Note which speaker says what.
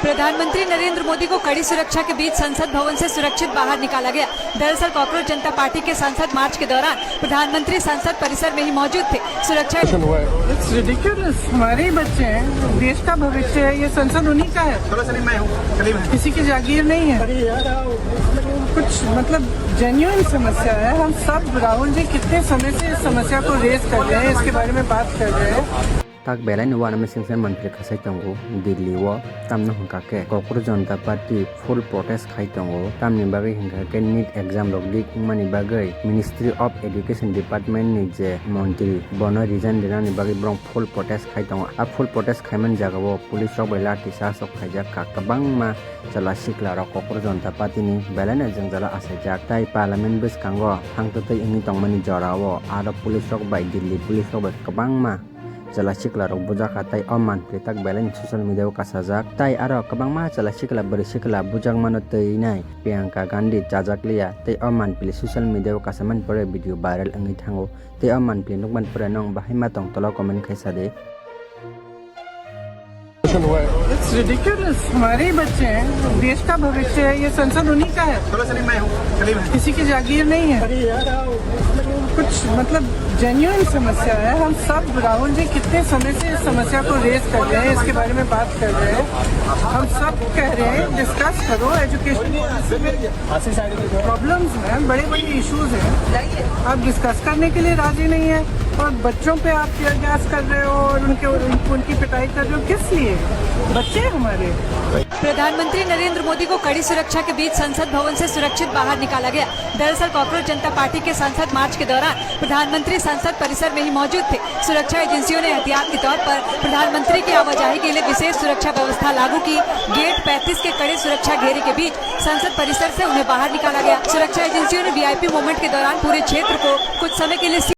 Speaker 1: प्रधानमंत्री नरेंद्र मोदी को कड़ी सुरक्षा के बीच संसद भवन से सुरक्षित बाहर निकाला गया। दरअसल कॉकरोच जनता पार्टी के संसद मार्च के दौरान प्रधानमंत्री संसद परिसर में ही मौजूद थे। सुरक्षा
Speaker 2: It's ridiculous। हमारे ही बच्चे हैं, देश का भविष्य है, ये संसद उन्हीं का है, किसी की जागीर नहीं है। कुछ मतलब जेन्युइन समस्या है। हम सब राहुल जी कितने समय से इस समस्या को रेज कर रहे हैं, इसके बारे में बात कर रहे हैं।
Speaker 3: tak belai nuwa nama singsan menteri khasai tongo Delhi wo tamna hongka ke Kockroj Jonata Party full protest khai tongo tamni bagai hingka ke NEET exam rok dik mani bagai Ministry of Education Department ni je montri bono resign dinani bagai brong full protest khai tongo a full protest khaiman jaga wo police rok bai lati charge rok khaijak ka kabang ma jala sikla rok Kockroj Jonata Party ni belai na jangjala asajak tai parliament biskango hangtotoi ingi tongmani jora wo aro police rok bai Delhi police rok bai kabang ma jala sikla rok bujak hatai oman pritak belai social media o kasajak tai aro kabangma jala sikla bari sikla bujak mano tei nai Priyanka Gandhi jajaklia tei oman pili social media o kasaman pore video viral angi thango tei oman pili nokman pore nong bahima tong tolo comment khaisade
Speaker 2: It's ridiculous। हमारे ही बच्चे हैं, देश का भविष्य है, ये संसद उन्हीं का है, किसी की जागीर नहीं है। कुछ मतलब जेन्युइन समस्या है। हम सब राहुल जी कितने समय से इस समस्या को रेज कर रहे हैं, इसके बारे में बात कर रहे हैं। हम सब कह रहे हैं डिस्कस करो, एजुकेशन प्रॉब्लम्स हैं, बड़े बड़े इश्यूज हैं, आप डिस्कस करने के लिए राजी नहीं है और बच्चों पे आप टीयर गैस कर रहे हो और उनकी पिटाई कर रहे हो। किस लिए? बच्चे हमारे।
Speaker 1: प्रधानमंत्री नरेंद्र मोदी को कड़ी सुरक्षा के बीच संसद भवन से सुरक्षित बाहर निकाला गया। दरअसल कॉकरोच जनता पार्टी के संसद मार्च के दौरान प्रधानमंत्री संसद परिसर में ही मौजूद थे। सुरक्षा एजेंसियों ने एहतियात के तौर पर प्रधानमंत्री की आवाजाही के लिए विशेष सुरक्षा व्यवस्था लागू की। गेट 35 के कड़े सुरक्षा घेरे के बीच संसद परिसर से उन्हें बाहर निकाला गया। सुरक्षा एजेंसियों ने VIP मूवमेंट के दौरान पूरे क्षेत्र को कुछ समय के लिए